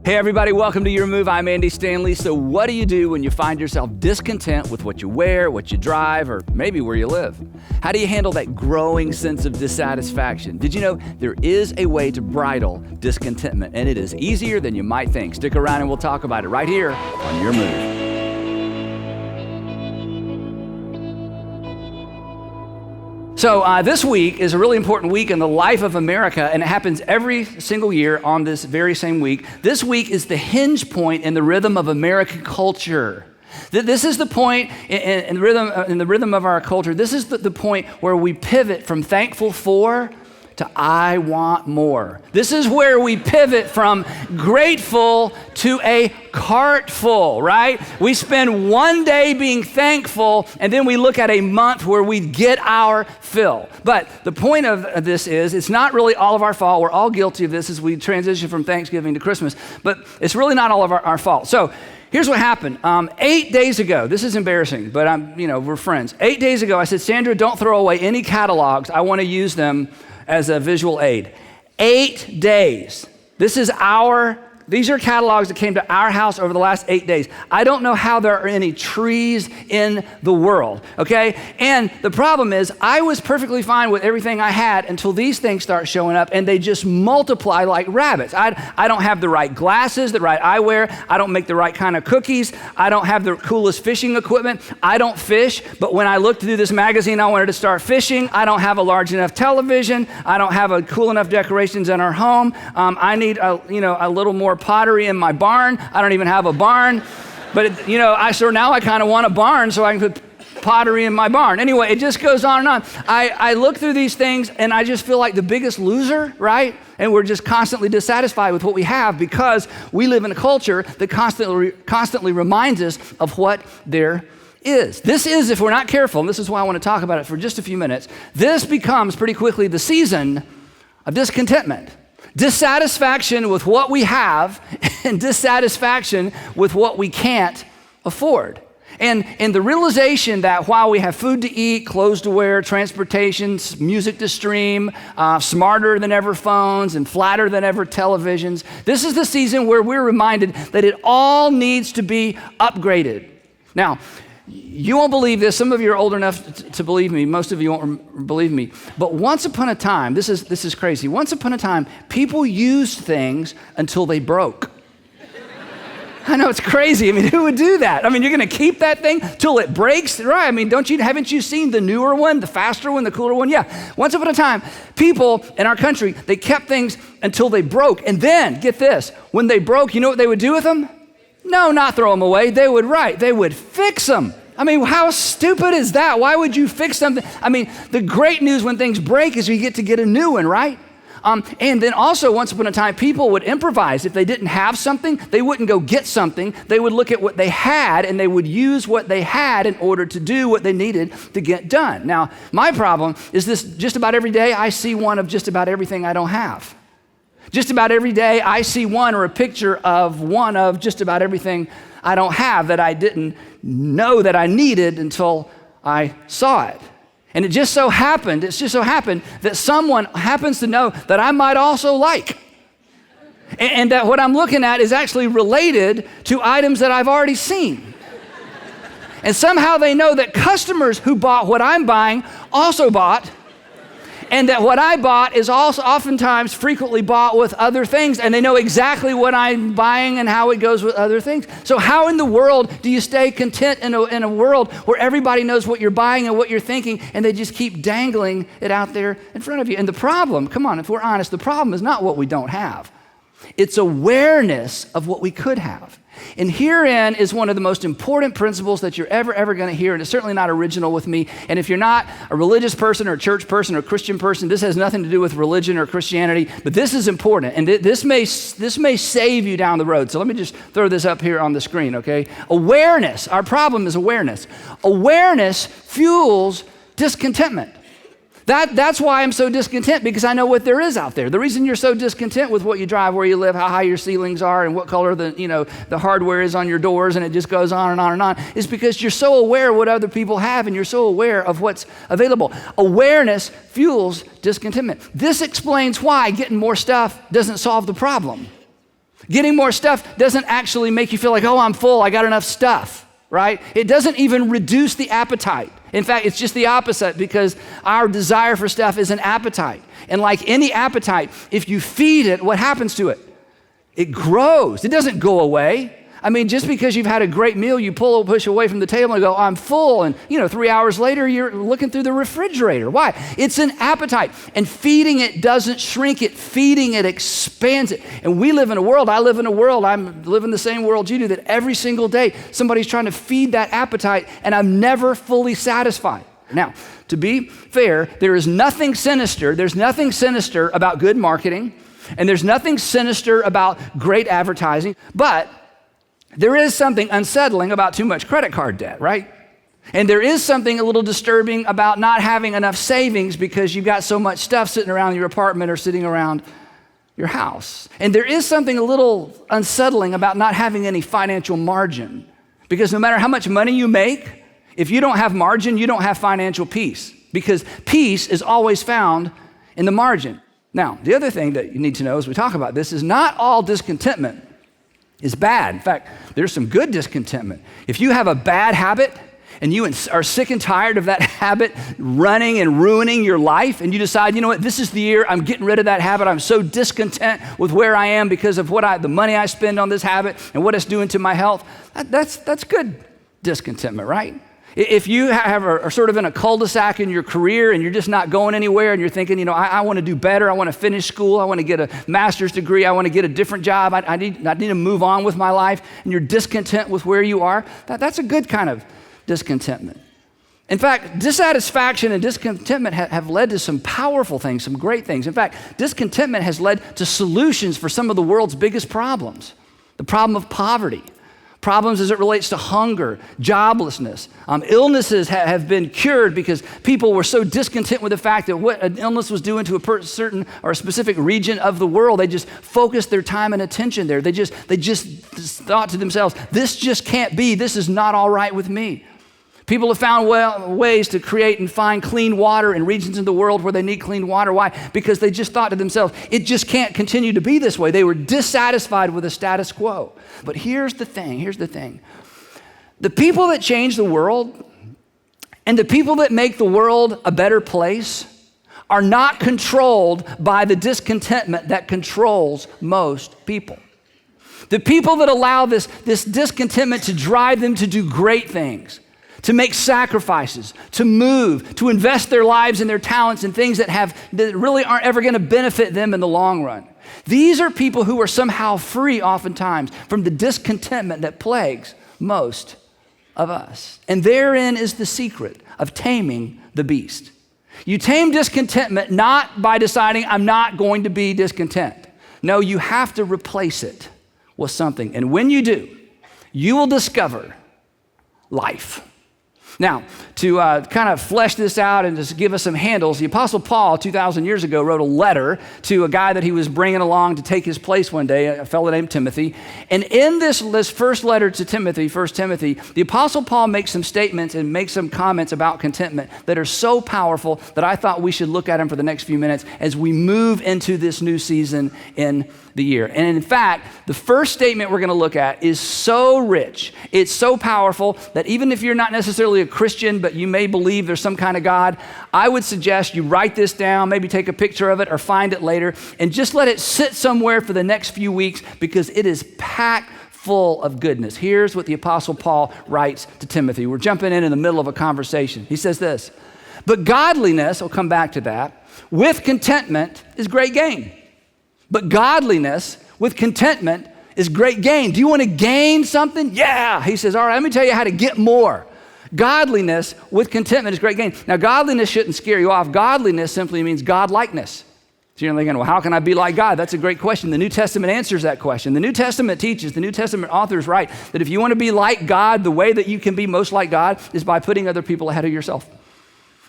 Hey everybody, welcome to Your Move. I'm Andy Stanley. So what do you do when you find yourself discontent with what you wear, what you drive, or maybe where you live? How do you handle that growing sense of dissatisfaction? Did you know there is a way to bridle discontentment, and it is easier than you might think? Stick around and we'll talk about it right here on Your Move. So this week is a really important week in the life of America, and it happens every single year on this very same week. This week is the hinge point in the rhythm of American culture. This is the point in the rhythm of our culture. This is the point where we pivot from thankful for to I want more. This is where we pivot from grateful to a cart full, right? We spend one day being thankful, and then we look at a month where we get our fill. But the point of this is, it's not really all of our fault. We're all guilty of this as we transition from Thanksgiving to Christmas, but it's really not all of our fault. So here's what happened. 8 days ago, this is embarrassing, but we're friends. 8 days ago, I said, Sandra, don't throw away any catalogs. I want to use them as a visual aid. 8 days. These are catalogs that came to our house over the last 8 days. I don't know how there are any trees in the world, okay? And the problem is, I was perfectly fine with everything I had until these things start showing up, and they just multiply like rabbits. I don't have the right glasses, the right eyewear. I don't make the right kind of cookies. I don't have the coolest fishing equipment. I don't fish, but when I looked through this magazine, I wanted to start fishing. I don't have a large enough television. I don't have a cool enough decorations in our home. I need a little more pottery in my barn. I don't even have a barn, but now I kind of want a barn so I can put pottery in my barn. Anyway, it just goes on and on. I look through these things and I just feel like the biggest loser, right? And we're just constantly dissatisfied with what we have because we live in a culture that constantly reminds us of what there is. This is, if we're not careful, and this is why I want to talk about it for just a few minutes, this becomes pretty quickly the season of discontentment. Dissatisfaction with what we have and dissatisfaction with what we can't afford. And the realization that while we have food to eat, clothes to wear, transportation, music to stream, smarter than ever phones and flatter than ever televisions, this is the season where we're reminded that it all needs to be upgraded. Now, you won't believe this. Some of you are old enough to believe me. Most of you won't believe me. But once upon a time, this is crazy. Once upon a time, people used things until they broke. I know, it's crazy. I mean, who would do that? I mean, you're going to keep that thing till it breaks, right? I mean, haven't you seen the newer one, the faster one, the cooler one? Yeah. Once upon a time, people in our country, they kept things until they broke. And then, get this, when they broke, you know what they would do with them? No, not throw them away. They would fix them. I mean, how stupid is that? Why would you fix something? I mean, the great news when things break is you get to get a new one, right? And then also, once upon a time, people would improvise. If they didn't have something, they wouldn't go get something. They would look at what they had, and they would use what they had in order to do what they needed to get done. Now, my problem is this: just about every day, I see one of just about everything I don't have. Just about every day, I see one or a picture of one of just about everything I don't have that I didn't know that I needed until I saw it. And it's just so happened that someone happens to know that I might also like. And that what I'm looking at is actually related to items that I've already seen. And somehow they know that customers who bought what I'm buying also bought, and that what I bought is also oftentimes frequently bought with other things, and they know exactly what I'm buying and how it goes with other things. So how in the world do you stay content in a world where everybody knows what you're buying and what you're thinking, and they just keep dangling it out there in front of you? And the problem, come on, if we're honest, the problem is not what we don't have. It's awareness of what we could have. And herein is one of the most important principles that you're ever going to hear, and it's certainly not original with me. And if you're not a religious person or a church person or a Christian person, this has nothing to do with religion or Christianity, but this is important, and this may save you down the road. So let me just throw this up here on the screen, okay? Awareness. Our problem is awareness. Awareness fuels discontentment. That's why I'm so discontent, because I know what there is out there. The reason you're so discontent with what you drive, where you live, how high your ceilings are, and what color the hardware is on your doors, and it just goes on and on and on, is because you're so aware of what other people have, and you're so aware of what's available. Awareness fuels discontentment. This explains why getting more stuff doesn't solve the problem. Getting more stuff doesn't actually make you feel like, oh, I'm full, I got enough stuff, right? It doesn't even reduce the appetite. In fact, it's just the opposite, because our desire for stuff is an appetite. And like any appetite, if you feed it, what happens to it? It grows. It doesn't go away. I mean, just because you've had a great meal, you push away from the table and go, I'm full. And 3 hours later, you're looking through the refrigerator. Why? It's an appetite. And feeding it doesn't shrink it. Feeding it expands it. And we live in a world, I live in a world, I'm living the same world you do, that every single day, somebody's trying to feed that appetite, and I'm never fully satisfied. Now, to be fair, there is nothing sinister. There's nothing sinister about good marketing, and there's nothing sinister about great advertising, but there is something unsettling about too much credit card debt, right? And there is something a little disturbing about not having enough savings because you've got so much stuff sitting around your apartment or sitting around your house. And there is something a little unsettling about not having any financial margin, because no matter how much money you make, if you don't have margin, you don't have financial peace, because peace is always found in the margin. Now, the other thing that you need to know as we talk about this is not all discontentment is bad. In fact, there's some good discontentment. If you have a bad habit and you are sick and tired of that habit running and ruining your life, and you decide, you know what, this is the year, I'm getting rid of that habit. I'm so discontent with where I am because of the money I spend on this habit and what it's doing to my health, that's good discontentment, right? If you are sort of in a cul-de-sac in your career and you're just not going anywhere, and you're thinking, I want to do better, I want to finish school, I want to get a master's degree, I want to get a different job, I need to move on with my life, and you're discontent with where you are, that's a good kind of discontentment. In fact, dissatisfaction and discontentment have led to some powerful things, some great things. In fact, discontentment has led to solutions for some of the world's biggest problems. The problem of poverty, problems as it relates to hunger, joblessness. Illnesses have been cured because people were so discontent with the fact that what an illness was doing to a certain or a specific region of the world, they just focused their time and attention there. They just thought to themselves, this just can't be, this is not all right with me. People have found ways to create and find clean water in regions of the world where they need clean water. Why? Because they just thought to themselves, it just can't continue to be this way. They were dissatisfied with the status quo. But here's the thing. The people that change the world and the people that make the world a better place are not controlled by the discontentment that controls most people. The people that allow this discontentment to drive them to do great things, to make sacrifices, to move, to invest their lives and their talents in things that really aren't ever going to benefit them in the long run. These are people who are somehow free oftentimes from the discontentment that plagues most of us. And therein is the secret of taming the beast. You tame discontentment not by deciding, I'm not going to be discontent. No, you have to replace it with something. And when you do, you will discover life. Now, to kind of flesh this out and just give us some handles, the Apostle Paul, 2,000 years ago, wrote a letter to a guy that he was bringing along to take his place one day, a fellow named Timothy. And in this first letter to Timothy, 1 Timothy, the Apostle Paul makes some statements and makes some comments about contentment that are so powerful that I thought we should look at them for the next few minutes as we move into this new season in the year. And in fact, the first statement we're going to look at is so rich, it's so powerful that even if you're not necessarily a Christian, but you may believe there's some kind of God, I would suggest you write this down, maybe take a picture of it or find it later, and just let it sit somewhere for the next few weeks because it is packed full of goodness. Here's what the Apostle Paul writes to Timothy. We're jumping in the middle of a conversation. He says this, but godliness, I'll come back to that, with contentment is great gain. But godliness with contentment is great gain. Do you want to gain something? Yeah. He says, all right, let me tell you how to get more. Godliness with contentment is great gain. Now, godliness shouldn't scare you off. Godliness simply means God-likeness. So you're thinking, well, how can I be like God? That's a great question. The New Testament answers that question. The New Testament teaches, the New Testament authors write that if you want to be like God, the way that you can be most like God is by putting other people ahead of yourself.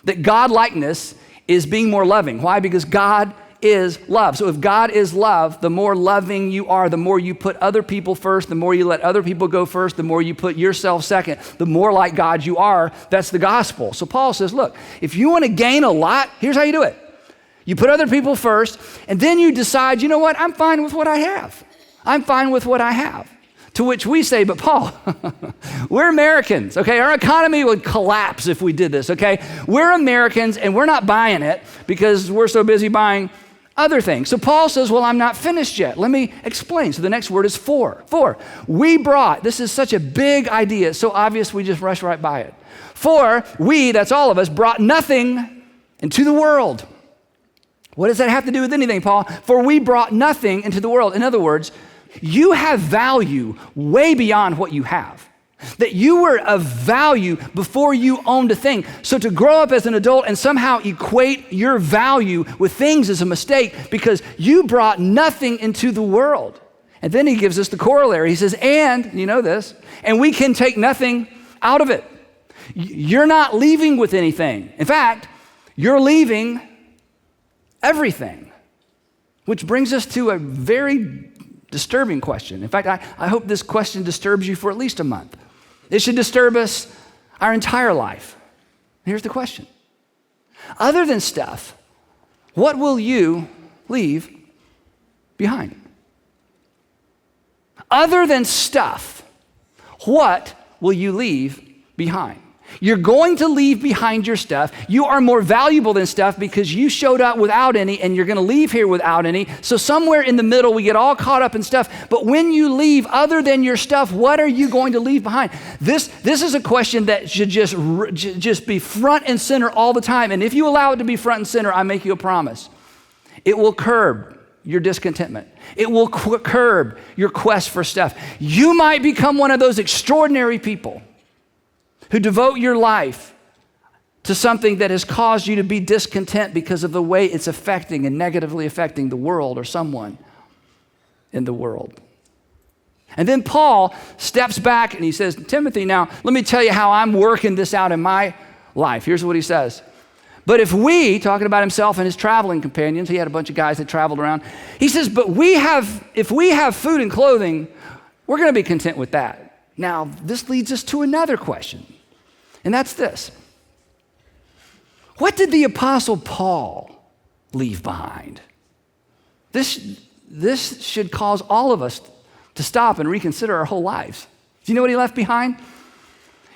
That God-likeness is being more loving. Why? Because God is love. So if God is love, the more loving you are, the more you put other people first, the more you let other people go first, the more you put yourself second, the more like God you are. That's the gospel. So Paul says, look, if you want to gain a lot, here's how you do it. You put other people first, and then you decide, you know what? I'm fine with what I have. I'm fine with what I have. To which we say, but Paul, we're Americans, okay? Our economy would collapse if we did this, okay? We're Americans and we're not buying it because we're so busy buying other things. So Paul says, well, I'm not finished yet. Let me explain. So the next word is for. We brought, this is such a big idea. It's so obvious we just rush right by it. For we, that's all of us, brought nothing into the world. What does that have to do with anything, Paul? For we brought nothing into the world. In other words, you have value way beyond what you have. That you were of value before you owned a thing. So to grow up as an adult and somehow equate your value with things is a mistake because you brought nothing into the world. And then he gives us the corollary. He says, and, you know this, and we can take nothing out of it. You're not leaving with anything. In fact, you're leaving everything. Which brings us to a very disturbing question. In fact, I hope this question disturbs you for at least a month. It should disturb us our entire life. Here's the question. Other than stuff, what will you leave behind? Other than stuff, what will you leave behind? You're going to leave behind your stuff. You are more valuable than stuff because you showed up without any and you're going to leave here without any. So somewhere in the middle, we get all caught up in stuff. But when you leave, other than your stuff, what are you going to leave behind? This is a question that should just be front and center all the time. And if you allow it to be front and center, I make you a promise. It will curb your discontentment. It will curb your quest for stuff. You might become one of those extraordinary people who devote your life to something that has caused you to be discontent because of the way it's affecting and negatively affecting the world or someone in the world. And then Paul steps back and he says, Timothy, now let me tell you how I'm working this out in my life. Here's what he says. But if we, talking about himself and his traveling companions, he had a bunch of guys that traveled around. He says, but if we have food and clothing, we're going to be content with that. Now, this leads us to another question. And that's this. What did the Apostle Paul leave behind? This should cause all of us to stop and reconsider our whole lives. Do you know what he left behind?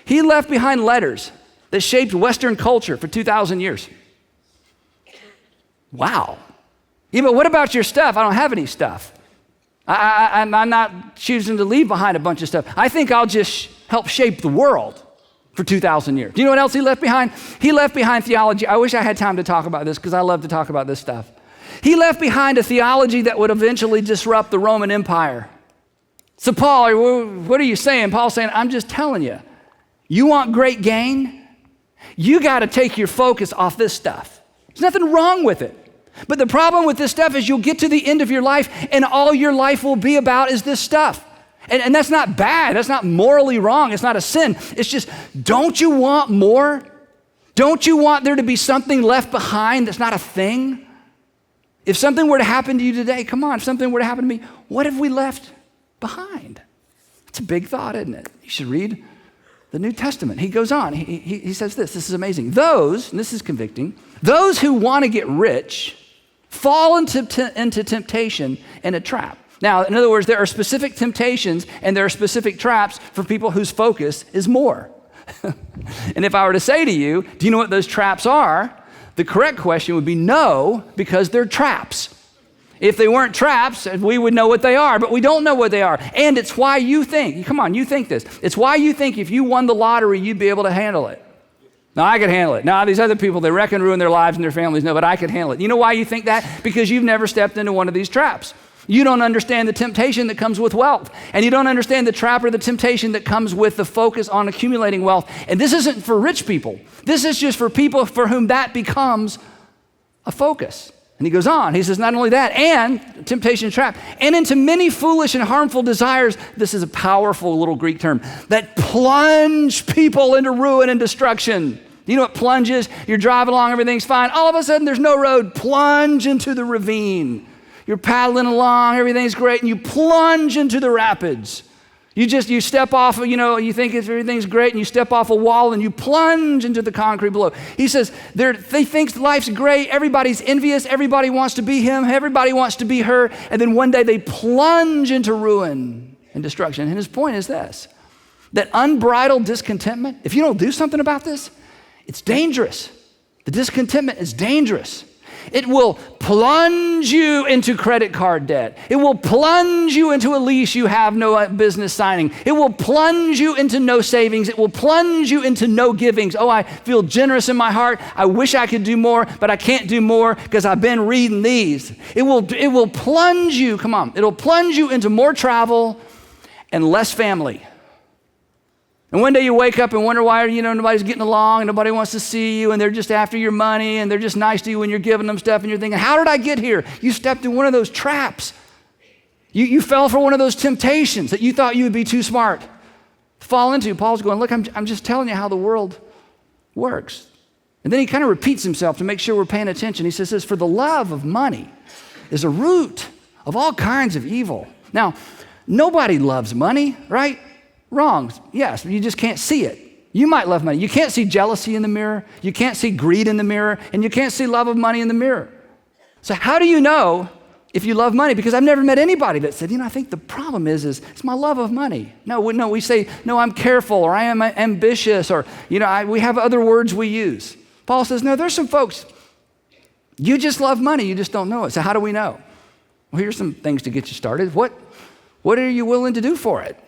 He left behind letters that shaped Western culture for 2,000 years. Wow. Yeah, but what about your stuff? I don't have any stuff. I'm not choosing to leave behind a bunch of stuff. I think I'll just help shape the world for 2,000 years. Do you know what else he left behind? He left behind theology. I wish I had time to talk about this because I love to talk about this stuff. He left behind a theology that would eventually disrupt the Roman Empire. So Paul, what are you saying? Paul's saying, I'm just telling you, you want great gain? You got to take your focus off this stuff. There's nothing wrong with it. But the problem with this stuff is you'll get to the end of your life and all your life will be about is this stuff. And that's not bad. That's not morally wrong. It's not a sin. It's just, don't you want more? Don't you want there to be something left behind that's not a thing? If something were to happen to you today, come on, if something were to happen to me, what have we left behind? It's a big thought, isn't it? You should read the New Testament. He goes on. He says this is amazing. Those, and this is convicting, those who want to get rich fall into temptation and a trap. Now, in other words, there are specific temptations and there are specific traps for people whose focus is more. And if I were to say to you, do you know what those traps are? The correct question would be no, because they're traps. If they weren't traps, we would know what they are, but we don't know what they are. And it's why you think, come on, you think this. It's why you think if you won the lottery, you'd be able to handle it. No, I could handle it. No, these other people, they wreck and ruin their lives and their families. No, but I could handle it. You know why you think that? Because you've never stepped into one of these traps. You don't understand the temptation that comes with wealth. And you don't understand the trap or the temptation that comes with the focus on accumulating wealth. And this isn't for rich people. This is just for people for whom that becomes a focus. And he goes on, he says, not only that, and temptation and trap, and into many foolish and harmful desires, this is a powerful little Greek term, that plunge people into ruin and destruction. You know what plunge is? You're driving along, everything's fine. All of a sudden, there's no road. Plunge into the ravine. You're paddling along, everything's great, and you plunge into the rapids. You step off, you think everything's great, and you step off a wall and you plunge into the concrete below. He says they think life's great, everybody's envious, everybody wants to be him, everybody wants to be her, and then one day they plunge into ruin and destruction. And his point is this, that unbridled discontentment, if you don't do something about this, it's dangerous. The discontentment is dangerous. It will plunge you into credit card debt. It will plunge you into a lease you have no business signing. It will plunge you into no savings. It will plunge you into no givings. Oh, I feel generous in my heart. I wish I could do more, but I can't do more because I've been reading these. It will plunge you, come on, it'll plunge you into more travel and less family. And one day you wake up and wonder why, nobody's getting along and nobody wants to see you and they're just after your money and they're just nice to you when you're giving them stuff and you're thinking, how did I get here? You stepped in one of those traps. You fell for one of those temptations that you thought you would be too smart to fall into. Paul's going, look, I'm just telling you how the world works. And then he kind of repeats himself to make sure we're paying attention. He says this, for the love of money is a root of all kinds of evil. Now, nobody loves money, right? Wrong. Yes, you just can't see it. You might love money. You can't see jealousy in the mirror. You can't see greed in the mirror. And you can't see love of money in the mirror. So how do you know if you love money? Because I've never met anybody that said, I think the problem is it's my love of money. No, we say, no, I'm careful or I am ambitious or, we have other words we use. Paul says, no, there's some folks, you just love money. You just don't know it. So how do we know? Well, here's some things to get you started. What are you willing to do for it?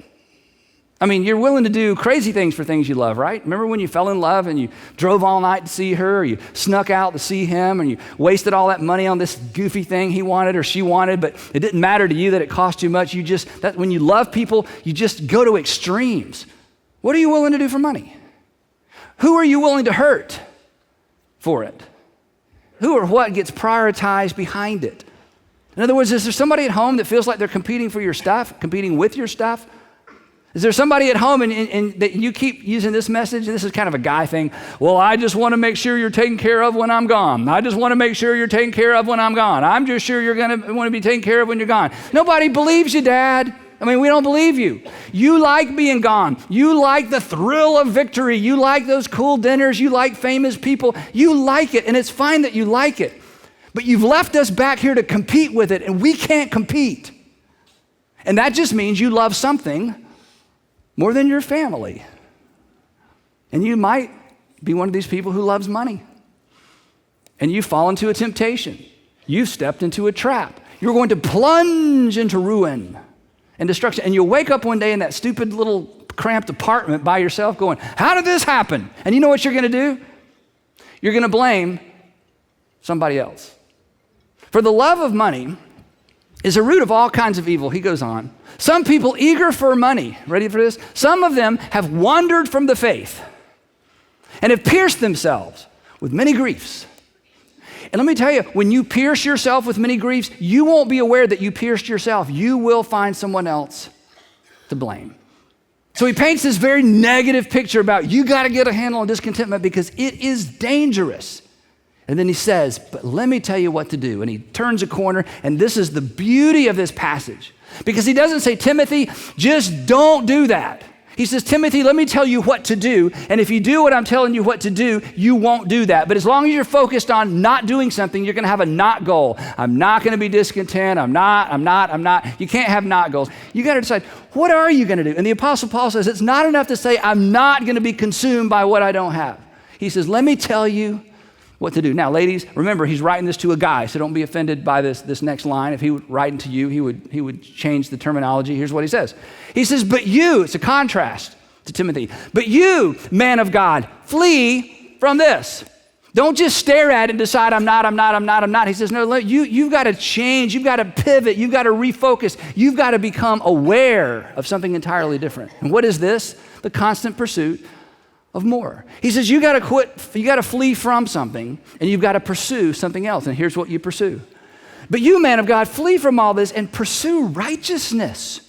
I mean, you're willing to do crazy things for things you love, right? Remember when you fell in love and you drove all night to see her, or you snuck out to see him, and you wasted all that money on this goofy thing he wanted or she wanted, but it didn't matter to you that it cost too much. When you love people, you just go to extremes. What are you willing to do for money? Who are you willing to hurt for it? Who or what gets prioritized behind it? In other words, is there somebody at home that feels like they're competing for your stuff, competing with your stuff? Is there somebody at home and that you keep using this message? And this is kind of a guy thing. Well, I just want to make sure you're taken care of when I'm gone. I just want to make sure you're taken care of when I'm gone. I'm just sure you're going to want to be taken care of when you're gone. Nobody believes you, Dad. I mean, we don't believe you. You like being gone. You like the thrill of victory. You like those cool dinners. You like famous people. You like it, and it's fine that you like it. But you've left us back here to compete with it, and we can't compete. And that just means you love something more than your family. And you might be one of these people who loves money. And you fall into a temptation. You've stepped into a trap. You're going to plunge into ruin and destruction. And you'll wake up one day in that stupid little cramped apartment by yourself going, how did this happen? And you know what you're going to do? You're going to blame somebody else. For the love of money is a root of all kinds of evil. He goes on. Some people eager for money, ready for this? Some of them have wandered from the faith and have pierced themselves with many griefs. And let me tell you, when you pierce yourself with many griefs, you won't be aware that you pierced yourself. You will find someone else to blame. So he paints this very negative picture about you got to get a handle on discontentment because it is dangerous. And then he says, but let me tell you what to do. And he turns a corner, and this is the beauty of this passage. Because he doesn't say, Timothy, just don't do that. He says, Timothy, let me tell you what to do. And if you do what I'm telling you what to do, you won't do that. But as long as you're focused on not doing something, you're going to have a not goal. I'm not going to be discontent. I'm not. You can't have not goals. You got to decide, what are you going to do? And the Apostle Paul says, it's not enough to say, I'm not going to be consumed by what I don't have. He says, let me tell you what to do. Now, ladies, remember, he's writing this to a guy, so don't be offended by this next line. If he would write to you, he would change the terminology. Here's what he says. He says, but you, it's a contrast to Timothy, but you, man of God, flee from this. Don't just stare at it and decide, I'm not. He says, no, you've got to change. You've got to pivot. You've got to refocus. You've got to become aware of something entirely different. And what is this? The constant pursuit of more. He says, you got to flee from something and you've got to pursue something else. And here's what you pursue. But you, man of God, flee from all this and pursue righteousness.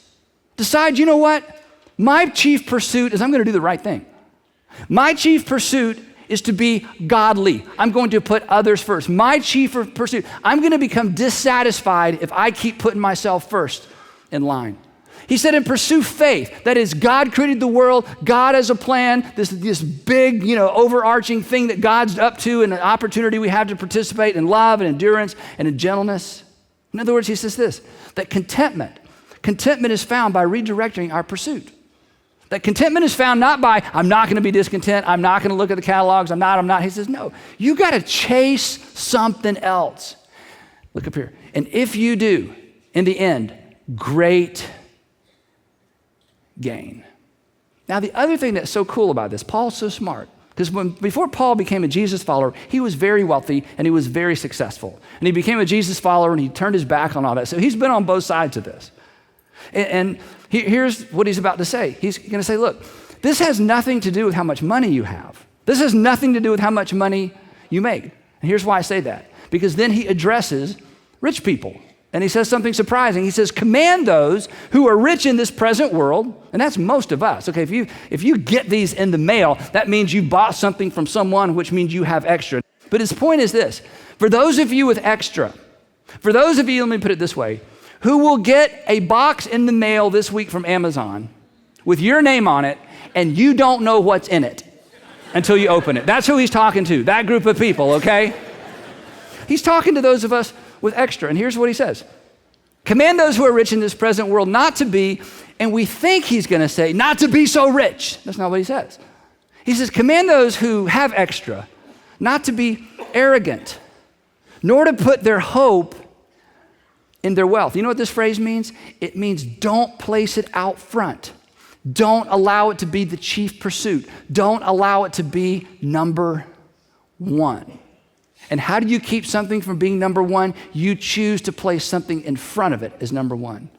Decide, you know what? My chief pursuit is I'm going to do the right thing. My chief pursuit is to be godly. I'm going to put others first. My chief pursuit, I'm going to become dissatisfied if I keep putting myself first in line. He said, and pursue faith. That is, God created the world. God has a plan, this big, overarching thing that God's up to and an opportunity we have to participate in love and endurance and in gentleness. In other words, he says this, that contentment is found by redirecting our pursuit. That contentment is found not by, I'm not going to be discontent, I'm not going to look at the catalogs, I'm not. He says, no, you got to chase something else. Look up here. And if you do, in the end, great gain. Now, the other thing that's so cool about this, Paul's so smart, because before Paul became a Jesus follower, he was very wealthy and he was very successful. And he became a Jesus follower and he turned his back on all that. So he's been on both sides of this. And here's what he's about to say. He's going to say, look, this has nothing to do with how much money you have. This has nothing to do with how much money you make. And here's why I say that. Because then he addresses rich people. And he says something surprising. He says, command those who are rich in this present world, and that's most of us. Okay, if you get these in the mail, that means you bought something from someone, which means you have extra. But his point is this, for those of you with extra, for those of you, let me put it this way, who will get a box in the mail this week from Amazon with your name on it, and you don't know what's in it until you open it. That's who he's talking to, that group of people, okay? He's talking to those of us with extra. And here's what he says. Command those who are rich in this present world not to be, and we think he's going to say, not to be so rich. That's not what he says. He says, command those who have extra not to be arrogant, nor to put their hope in their wealth. You know what this phrase means? It means don't place it out front. Don't allow it to be the chief pursuit. Don't allow it to be number one. And how do you keep something from being number one? You choose to place something in front of it as number one.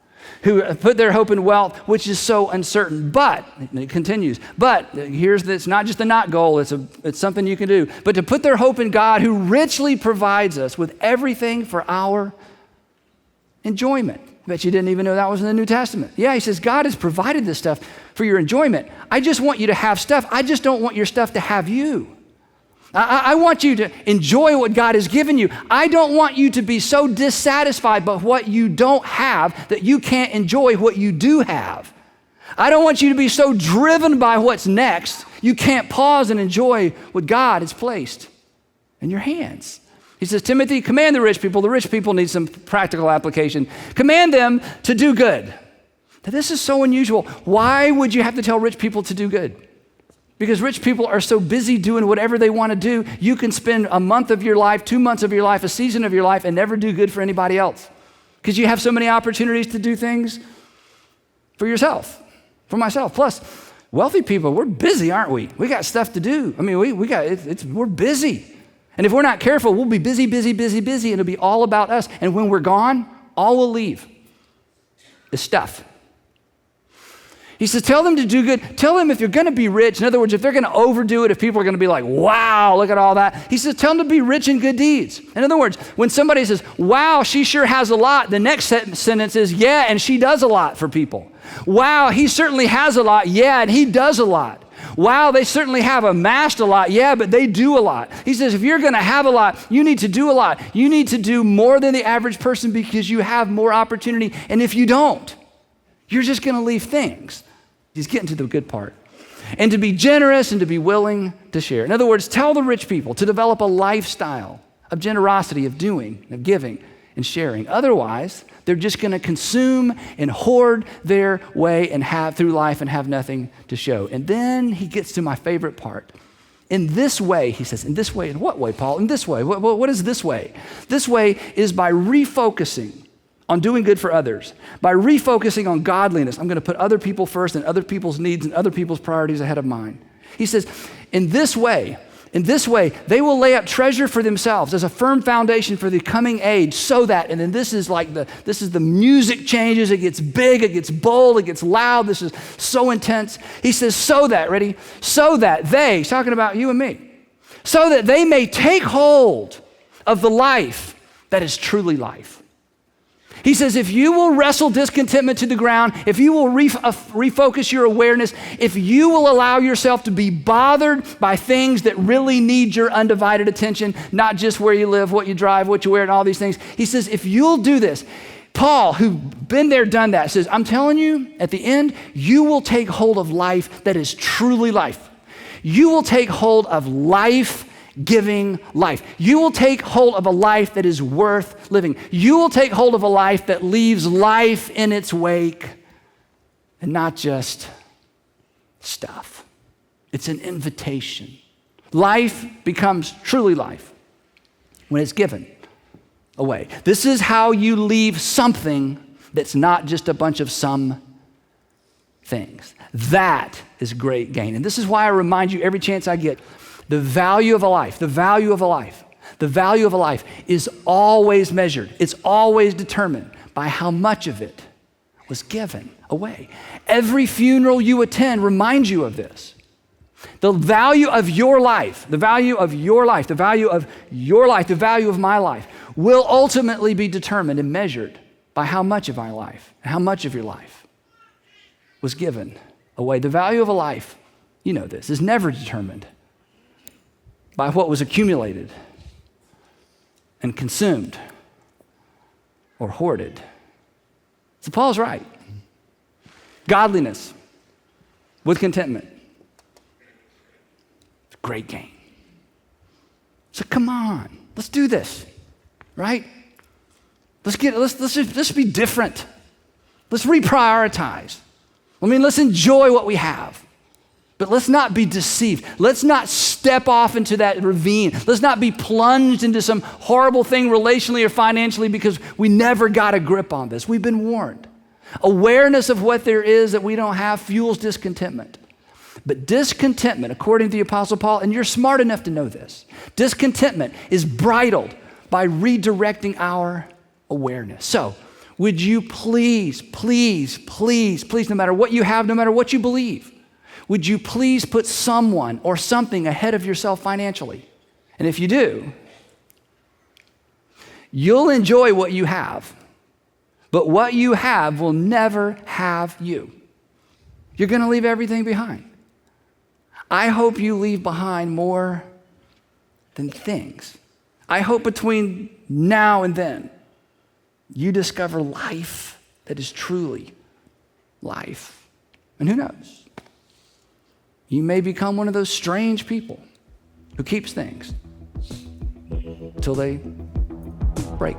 Who put their hope in wealth, which is so uncertain. But, and it continues, but it's not just a not goal, it's something you can do. But to put their hope in God, who richly provides us with everything for our enjoyment. I bet you didn't even know that was in the New Testament. Yeah, he says, God has provided this stuff for your enjoyment. I just want you to have stuff. I just don't want your stuff to have you. I want you to enjoy what God has given you. I don't want you to be so dissatisfied by what you don't have that you can't enjoy what you do have. I don't want you to be so driven by what's next, you can't pause and enjoy what God has placed in your hands. He says, Timothy, command the rich people. The rich people need some practical application. Command them to do good. Now, this is so unusual. Why would you have to tell rich people to do good? Because rich people are so busy doing whatever they want to do, you can spend a month of your life, 2 months of your life, a season of your life, and never do good for anybody else. Because you have so many opportunities to do things for yourself, for myself. Plus, wealthy people, we're busy, aren't we? We got stuff to do. I mean, we're busy. And if we're not careful, we'll be busy, and it'll be all about us. And when we're gone, all we'll leave is stuff. He says, tell them to do good. Tell them if you're going to be rich, in other words, if they're going to overdo it, if people are going to be like, wow, look at all that. He says, tell them to be rich in good deeds. In other words, when somebody says, wow, she sure has a lot, the next sentence is, yeah, and she does a lot for people. Wow, he certainly has a lot. Yeah, and he does a lot. Wow, they certainly have amassed a lot. Yeah, but they do a lot. He says, if you're going to have a lot, you need to do a lot. You need to do more than the average person because you have more opportunity. And if you don't, you're just going to leave things. He's getting to the good part. And to be generous and to be willing to share. In other words, tell the rich people to develop a lifestyle of generosity, of doing, of giving, and sharing. Otherwise, they're just going to consume and hoard their way and have through life and have nothing to show. And then he gets to my favorite part. In this way, he says, in this way, in what way, Paul? In this way. What is this way? This way is by refocusing on doing good for others, by refocusing on godliness. I'm going to put other people first and other people's needs and other people's priorities ahead of mine. He says, in this way, they will lay up treasure for themselves as a firm foundation for the coming age so that, and then this is the music changes, it gets big, it gets bold, it gets loud, this is so intense. He says, so that, ready? So that they, he's talking about you and me, so that they may take hold of the life that is truly life. He says, if you will wrestle discontentment to the ground, if you will refocus your awareness, if you will allow yourself to be bothered by things that really need your undivided attention, not just where you live, what you drive, what you wear, and all these things. He says, if you'll do this, Paul, who's been there, done that, says, I'm telling you, at the end, you will take hold of life that is truly life. You will take hold of life-giving life. You will take hold of a life that is worth living. You will take hold of a life that leaves life in its wake and not just stuff. It's an invitation. Life becomes truly life when it's given away. This is how you leave something that's not just a bunch of some things. That is great gain. And this is why I remind you every chance I get, the value of a life is always measured. It's always determined by how much of it was given away. Every funeral you attend reminds you of this. The value of your life, the value of your life, the value of your life, the value of my life will ultimately be determined and measured by how much of my life and how much of your life was given away. The value of a life, you know this, is never determined by what was accumulated and consumed or hoarded. So Paul's right. Godliness with contentment. Great gain. So come on, let's do this, right? Let's just be different. Let's reprioritize. Let's enjoy what we have, but let's not be deceived. Let's not step off into that ravine. Let's not be plunged into some horrible thing relationally or financially because we never got a grip on this. We've been warned. Awareness of what there is that we don't have fuels discontentment. But discontentment, according to the Apostle Paul, and you're smart enough to know this, discontentment is bridled by redirecting our awareness. So, would you please, no matter what you have, no matter what you believe, would you please put someone or something ahead of yourself financially? And if you do, you'll enjoy what you have, but what you have will never have you. You're going to leave everything behind. I hope you leave behind more than things. I hope between now and then, you discover life that is truly life. And who knows? You may become one of those strange people who keeps things till they break.